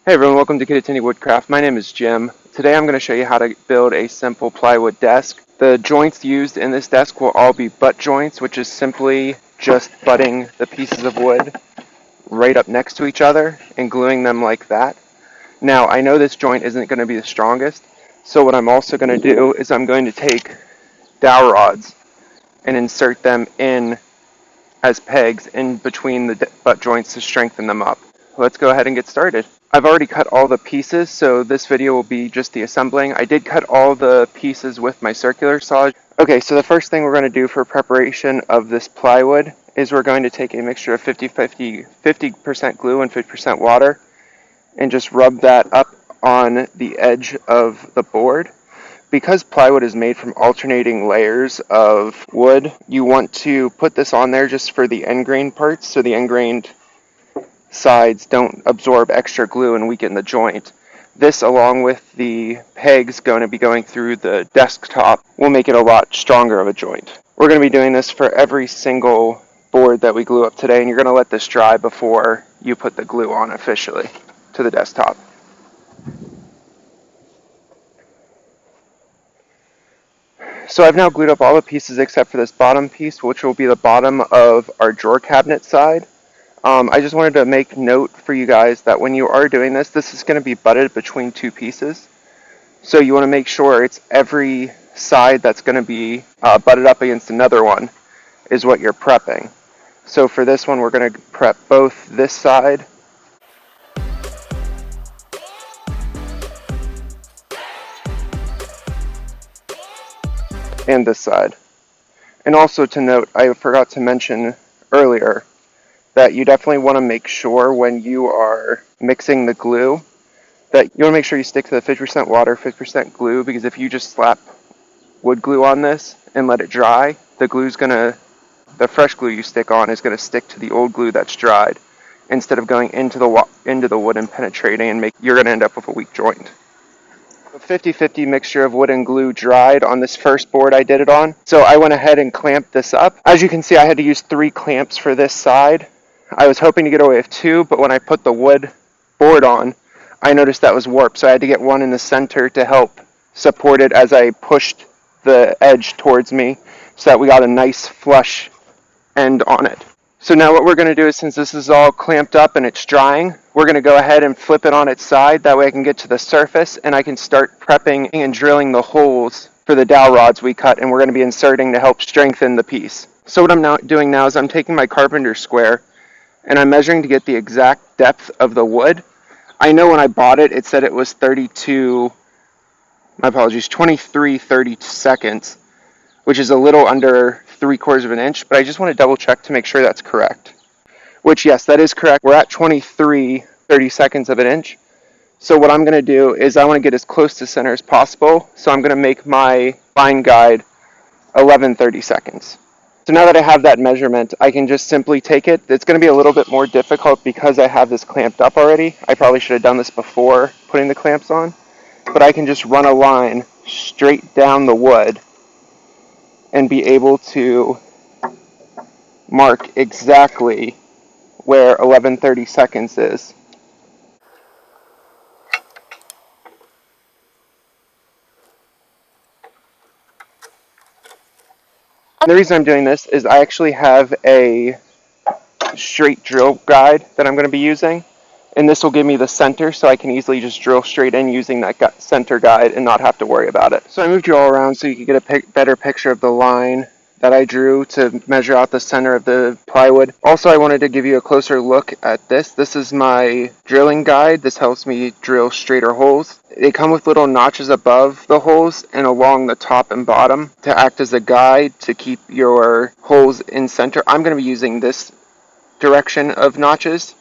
Hey everyone, welcome to Kittatinny Woodcraft. My name is Jim. Today I'm going to show you how to build a simple plywood desk. The joints used in this desk will all be butt joints, which is simply just butting the pieces of wood right up next to each other and gluing them like that. Now, I know this joint isn't going to be the strongest, so what I'm also going to do is I'm going to take dowel rods and insert them in as pegs in between the butt joints to strengthen them up. Let's go ahead and get started. I've already cut all the pieces, so this video will be just the assembling. I did cut all the pieces with my circular saw. Okay, so the first thing we're going to do for preparation of this plywood is we're going to take a mixture of 50% glue and 50% water and just rub that up on the edge of the board. Because plywood is made from alternating layers of wood, you want to put this on there just for the end grain parts, so the end grained sides don't absorb extra glue and weaken the joint. This, along with the pegs going to be going through the desktop, will make it a lot stronger of a joint. We're going to be doing this for every single board that we glue up today, and you're going to let this dry before you put the glue on officially to the desktop. So I've now glued up all the pieces except for this bottom piece, which will be the bottom of our drawer cabinet side. I just wanted to make note for you guys that when you are doing this, this is going to be butted between two pieces. So you want to make sure it's every side that's going to be butted up against another one is what you're prepping. So for this one, we're going to prep both this side and this side. And also to note, I forgot to mention earlier that you definitely want to make sure when you are mixing the glue that you want to make sure you stick to the 50% water, 50% glue, because if you just slap wood glue on this and let it dry, the fresh glue you stick on is going to stick to the old glue that's dried instead of going into the wood and penetrating, and you're going to end up with a weak joint. A 50-50 mixture of wood and glue dried on this first board I did it on. So I went ahead and clamped this up. As you can see, I had to use 3 clamps for this side. I was hoping to get away with 2, but when I put the wood board on, I noticed that was warped, so I had to get one in the center to help support it as I pushed the edge towards me so that we got a nice flush end on it. So now what we're going to do is, since this is all clamped up and it's drying, we're going to go ahead and flip it on its side. That way I can get to the surface and I can start prepping and drilling the holes for the dowel rods we cut, and we're going to be inserting to help strengthen the piece. So what I'm doing now is I'm taking my carpenter square and I'm measuring to get the exact depth of the wood. I know when I bought it, it said it was 23 32 which is a little under 3/4 of an inch, but I just want to double check to make sure that's correct. Which, yes, that is correct. We're at 23 32 of an inch. So what I'm going to do is I want to get as close to center as possible, so I'm going to make my line guide 11 32. So now that I have that measurement, I can just simply take it. It's going to be a little bit more difficult because I have this clamped up already. I probably should have done this before putting the clamps on, but I can just run a line straight down the wood and be able to mark exactly where 11 32 is. And the reason I'm doing this is I actually have a straight drill guide that I'm going to be using, and this will give me the center so I can easily just drill straight in using that center guide and not have to worry about it. So I moved you all around so you could get a better picture of the line that I drew to measure out the center of the plywood. Also, I wanted to give you a closer look at this. This is my drilling guide. This helps me drill straighter holes. They come with little notches above the holes and along the top and bottom to act as a guide to keep your holes in center. I'm going to be using this direction of notches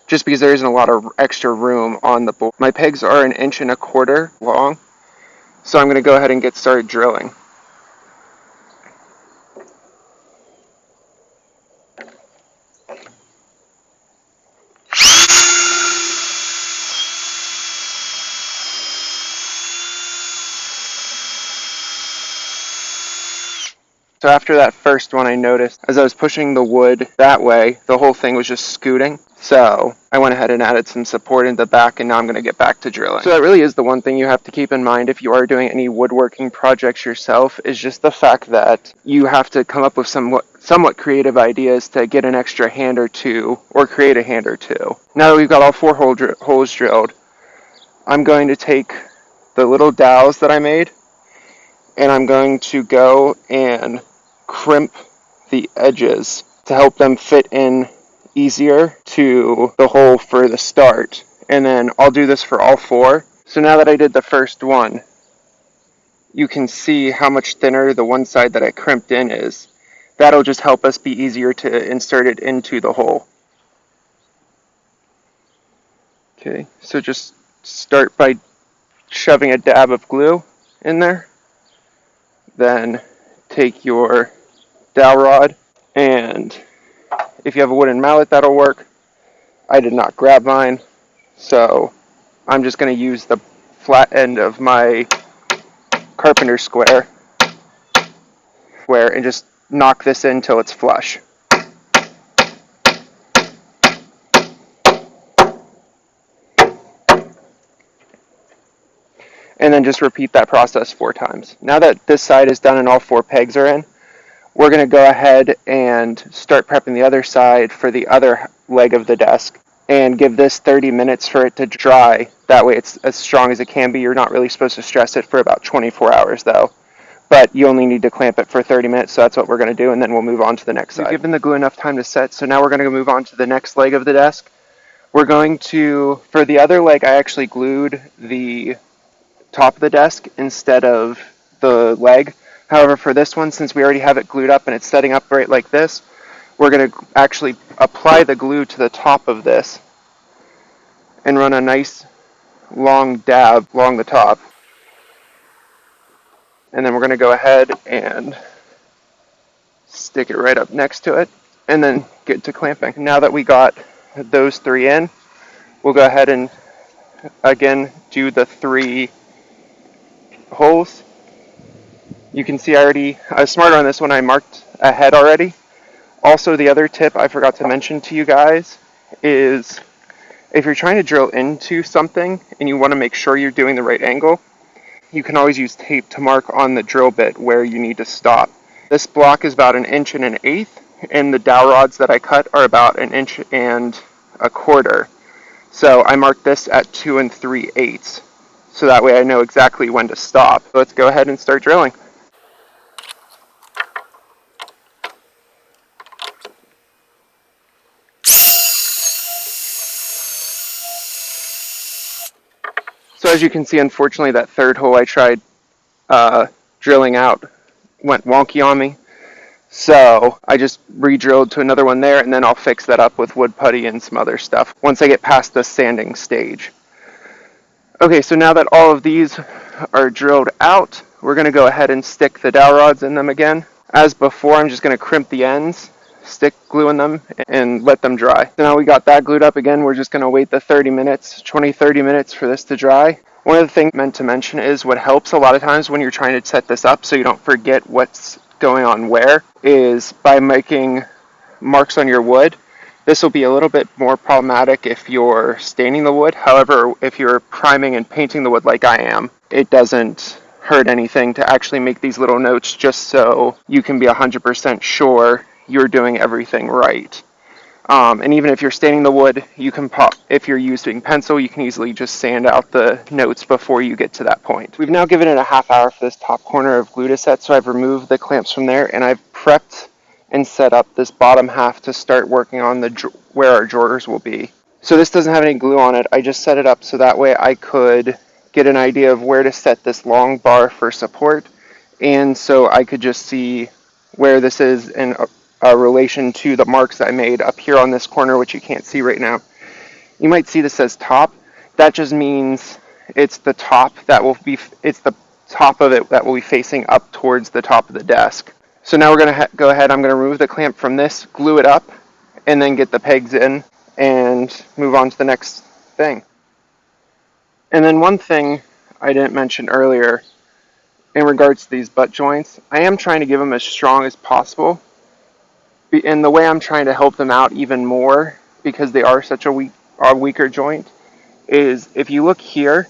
just because there isn't a lot of extra room on the board. My pegs are 1.25 inches long, so I'm going to go ahead and get started drilling. So after that first one, I noticed as I was pushing the wood that way, the whole thing was just scooting. So I went ahead and added some support in the back, and now I'm going to get back to drilling. So that really is the one thing you have to keep in mind if you are doing any woodworking projects yourself, is just the fact that you have to come up with somewhat creative ideas to get an extra hand or two, or create a hand or two. Now that we've got all 4 holes drilled, I'm going to take the little dowels that I made, and I'm going to go and crimp the edges to help them fit in easier to the hole for the start. And then I'll do this for all 4. So now that I did the first one, you can see how much thinner the one side that I crimped in is. That'll just help us be easier to insert it into the hole. Okay, so just start by shoving a dab of glue in there. Then take your dowel rod, and if you have a wooden mallet, that'll work. I did not grab mine, so I'm just going to use the flat end of my carpenter square and just knock this in until it's flush. And then just repeat that process 4 times. Now that this side is done and all 4 pegs are in, we're going to go ahead and start prepping the other side for the other leg of the desk, and give this 30 minutes for it to dry. That way it's as strong as it can be. You're not really supposed to stress it for about 24 hours though, but you only need to clamp it for 30 minutes, so that's what we're going to do, and then we'll move on to the next side. We've given the glue enough time to set, so now we're going to move on to the next leg of the desk. We're going to, for the other leg, I actually glued the top of the desk instead of the leg. However, for this one, since we already have it glued up and it's setting up right like this, we're going to actually apply the glue to the top of this and run a nice long dab along the top. And then we're going to go ahead and stick it right up next to it, and then get to clamping. Now that we got those 3 in, we'll go ahead and again do the 3 holes. You can see I was smarter on this one. I marked ahead already. Also, the other tip I forgot to mention to you guys is if you're trying to drill into something and you want to make sure you're doing the right angle, you can always use tape to mark on the drill bit where you need to stop. This block is about 1 1/8 inches, and the dowel rods that I cut are about 1 1/4 inches. So I marked this at 2 3/8, so that way I know exactly when to stop. Let's go ahead and start drilling. So as you can see, unfortunately, that 3rd hole I tried drilling out went wonky on me. So I just re-drilled to another one there, and then I'll fix that up with wood putty and some other stuff once I get past the sanding stage. Okay, so now that all of these are drilled out, we're going to go ahead and stick the dowel rods in them again. As before, I'm just going to crimp the ends, stick glue in them, and let them dry. So now we got that glued up again, we're just going to wait the 30 minutes for this to dry. One of the things I meant to mention is what helps a lot of times when you're trying to set this up so you don't forget what's going on where is by making marks on your wood. This will be a little bit more problematic if you're staining the wood. However, if you're priming and painting the wood like I am, it doesn't hurt anything to actually make these little notes just so you can be 100% sure you're doing everything right. And even if you're staining the wood, you can if you're using pencil, you can easily just sand out the notes before you get to that point. We've now given it a half hour for this top corner of glue to set, so I've removed the clamps from there, and I've prepped and set up this bottom half to start working on where our drawers will be. So this doesn't have any glue on it. I just set it up so that way I could get an idea of where to set this long bar for support, and so I could just see where this is in relation to the marks I made up here on this corner, which you can't see right now. You might see this says top. That just means it's the top it's the top of it that will be facing up towards the top of the desk. So now we're going to go ahead, I'm going to remove the clamp from this, glue it up, and then get the pegs in and move on to the next thing. And then one thing I didn't mention earlier in regards to these butt joints. I am trying to give them as strong as possible, and the way I'm trying to help them out even more, because they are such a weaker joint, is if you look here,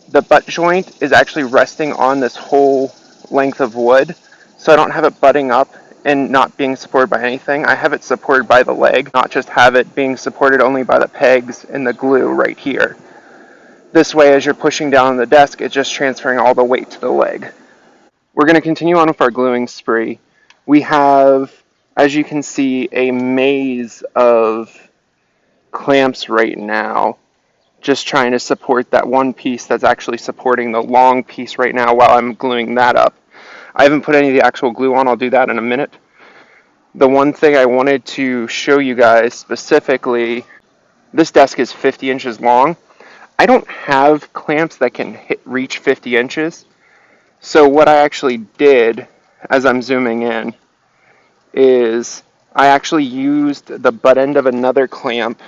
the butt joint is actually resting on this whole length of wood, so I don't have it butting up and not being supported by anything. I have it supported by the leg, not just have it being supported only by the pegs and the glue right here. This way, as you're pushing down on the desk, it's just transferring all the weight to the leg. We're going to continue on with our gluing spree. We have, as you can see, a maze of clamps right now, just trying to support that one piece that's actually supporting the long piece right now while I'm gluing that up. I haven't put any of the actual glue on, I'll do that in a minute. The one thing I wanted to show you guys specifically, this desk is 50 inches long. I don't have clamps that can reach 50 inches. So what I actually did, as I'm zooming in, is I actually used the butt end of another clamp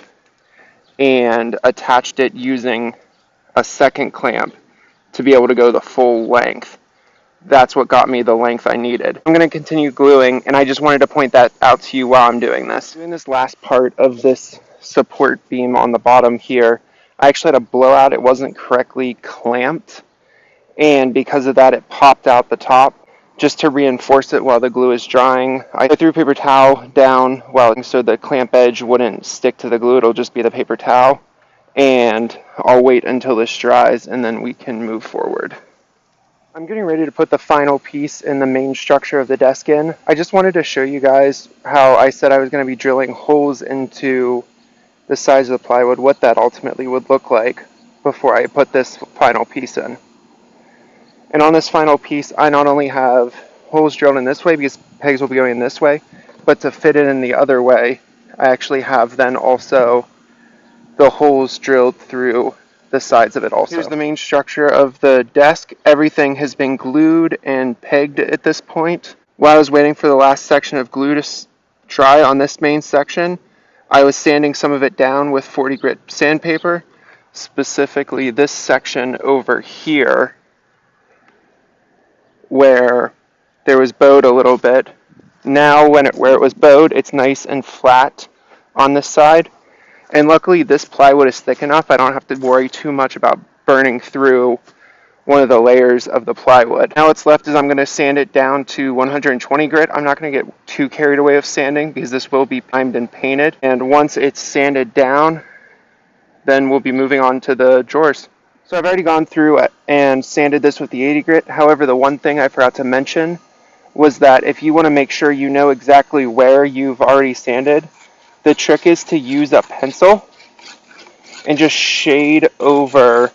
and attached it using a second clamp to be able to go the full length. That's what got me the length I needed. I'm going to continue gluing, and I just wanted to point that out to you while I'm doing this. Doing this last part of this support beam on the bottom here, I actually had a blowout. It wasn't correctly clamped, and because of that, it popped out the top. Just to reinforce it while the glue is drying, I threw a paper towel down so the clamp edge wouldn't stick to the glue. It'll just be the paper towel, and I'll wait until this dries, and then we can move forward. I'm getting ready to put the final piece in the main structure of the desk in. I just wanted to show you guys how I said I was going to be drilling holes into the sides of the plywood, what that ultimately would look like before I put this final piece in. And on this final piece, I not only have holes drilled in this way because pegs will be going in this way, but to fit it in the other way, I actually have then also the holes drilled through the sides of it also. Here's the main structure of the desk. Everything has been glued and pegged at this point. While I was waiting for the last section of glue to dry on this main section, I was sanding some of it down with 40 grit sandpaper, specifically this section over here where there was bowed a little bit. Now where it was bowed, it's nice and flat on this side. And luckily this plywood is thick enough, I don't have to worry too much about burning through one of the layers of the plywood. Now what's left is I'm going to sand it down to 120 grit. I'm not going to get too carried away with sanding because this will be primed and painted. And once it's sanded down, then we'll be moving on to the drawers. So I've already gone through and sanded this with the 80 grit. However, the one thing I forgot to mention was that if you want to make sure you know exactly where you've already sanded, the trick is to use a pencil and just shade over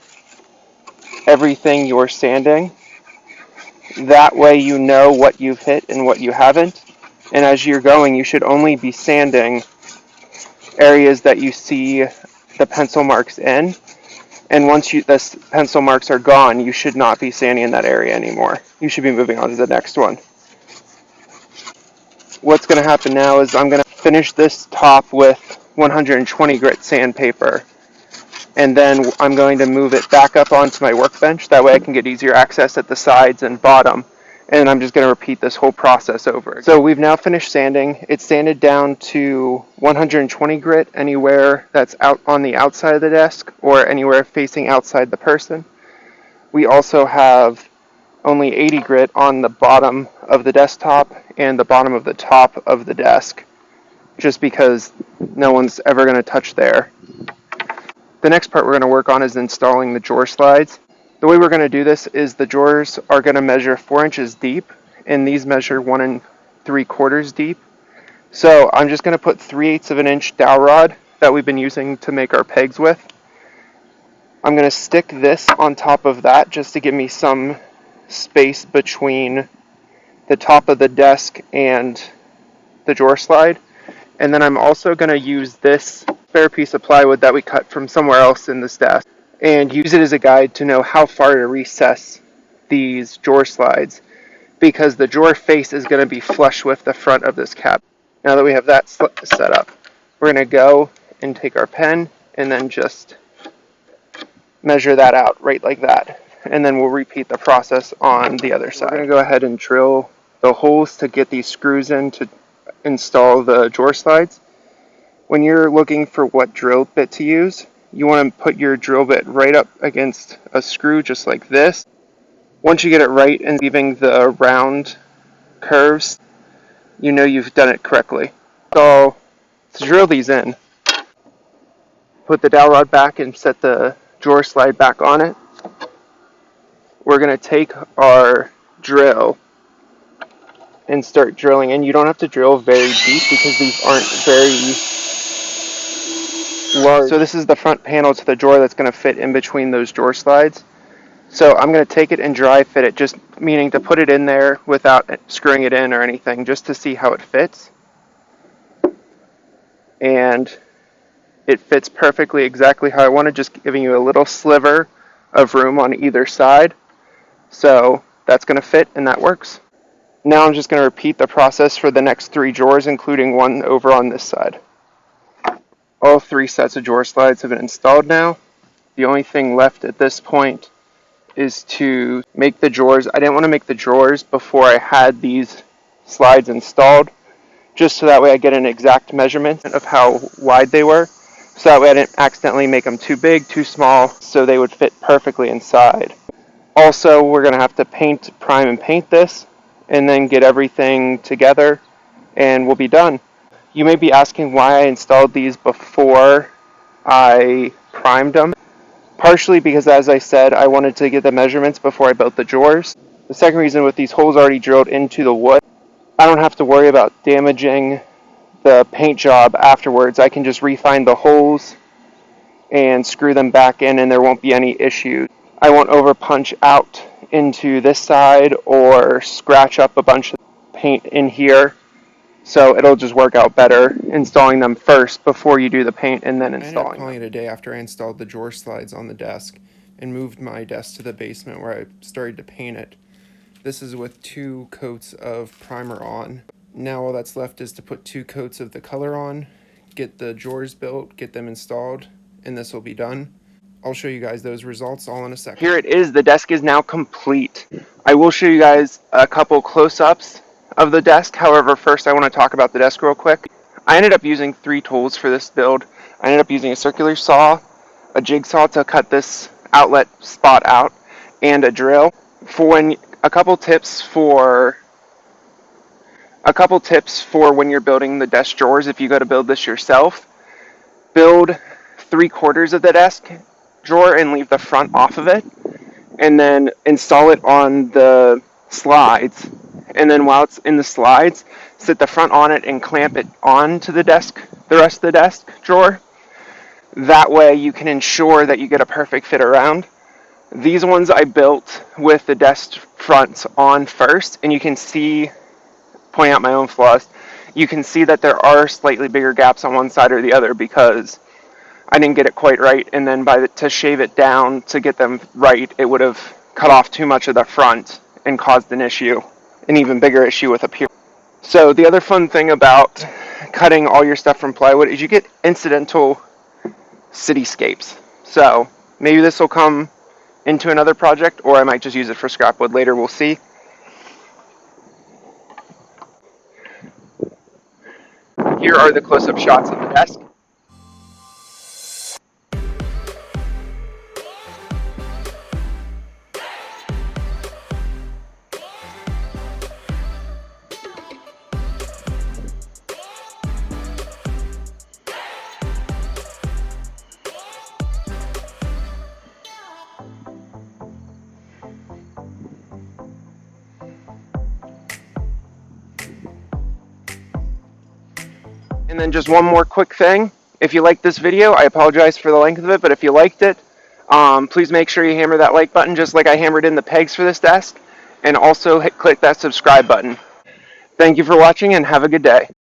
everything you're sanding. That way you know what you've hit and what you haven't. And as you're going, you should only be sanding areas that you see the pencil marks in. And once the pencil marks are gone, you should not be sanding in that area anymore. You should be moving on to the next one. What's going to happen now is I'm going to finish this top with 120 grit sandpaper. And then I'm going to move it back up onto my workbench. That way I can get easier access at the sides and bottom. And I'm just going to repeat this whole process over. So we've now finished sanding. It's sanded down to 120 grit anywhere that's out on the outside of the desk or anywhere facing outside the person. We also have only 80 grit on the bottom of the desktop and the bottom of the top of the desk, just because no one's ever going to touch there. The next part we're going to work on is installing the drawer slides. The way we're going to do this is the drawers are going to measure 4 inches deep, and these measure 1 3/4 deep. So I'm just going to put 3/8 of an inch dowel rod that we've been using to make our pegs with. I'm going to stick this on top of that just to give me some space between the top of the desk and the drawer slide. And then I'm also going to use this spare piece of plywood that we cut from somewhere else in this desk and use it as a guide to know how far to recess these drawer slides, because the drawer face is going to be flush with the front of this cabinet. Now that we have that set up, we're going to go and take our pen and then just measure that out right like that. and then we'll repeat the process on the other side. We're going to go ahead and drill the holes to get these screws in to install the drawer slides. When you're looking for what drill bit to use, you want to put your drill bit right up against a screw just like this. Once you get it right and leaving the round curves, you know you've done it correctly. So to drill these in, put the dowel rod back and set the drawer slide back on it. We're going to take our drill and start drilling in. You don't have to drill very deep because these aren't very large. So this is the front panel to the drawer that's going to fit in between those drawer slides. So I'm going to take it and dry fit it, just meaning to put it in there without screwing it in or anything, just to see how it fits. And it fits perfectly exactly how I wanted, just giving you a little sliver of room on either side. So that's going to fit and that works. Now I'm just going to repeat the process for the next 3 drawers, including one over on this side. All 3 sets of drawer slides have been installed now. The only thing left at this point is to make the drawers. I didn't want to make the drawers before I had these slides installed, just so that way I get an exact measurement of how wide they were, so that way I didn't accidentally make them too big, too small, so they would fit perfectly inside. Also, we're going to have to prime and paint this, and then get everything together, and we'll be done. You may be asking why I installed these before I primed them. Partially because, as I said, I wanted to get the measurements before I built the drawers. The second reason, with these holes already drilled into the wood, I don't have to worry about damaging the paint job afterwards. I can just refine the holes and screw them back in, and there won't be any issues. I won't over punch out into this side or scratch up a bunch of paint in here. So it'll just work out better installing them first before you do the paint and then installing them. I ended up calling it a day after I installed the drawer slides on the desk and moved my desk to the basement where I started to paint it. This is with 2 coats of primer on. Now all that's left is to put 2 coats of the color on, get the drawers built, get them installed, and this will be done. I'll show you guys those results all in a second. Here it is. The desk is now complete. I will show you guys a couple close-ups of the desk. However, first I want to talk about the desk real quick. I ended up using 3 tools for this build. I ended up using a circular saw, a jigsaw to cut this outlet spot out, and a drill. A couple tips for when you're building the desk drawers if you go to build this yourself. Build 3/4 of the desk drawer and leave the front off of it, and then install it on the slides. And then while it's in the slides, sit the front on it and clamp it onto the desk, the rest of the desk drawer. That way you can ensure that you get a perfect fit around. These ones I built with the desk fronts on first, and you can see, pointing out my own flaws, you can see that there are slightly bigger gaps on one side or the other because I didn't get it quite right, and then to shave it down to get them right, it would have cut off too much of the front and caused an even bigger issue with up here. So the other fun thing about cutting all your stuff from plywood is you get incidental cityscapes. So maybe this will come into another project, or I might just use it for scrap wood later. We'll see. Here are the close-up shots of the desk. And then just one more quick thing. If you liked this video, I apologize for the length of it, but if you liked it, please make sure you hammer that like button just like I hammered in the pegs for this desk, and also click that subscribe button. Thank you for watching and have a good day.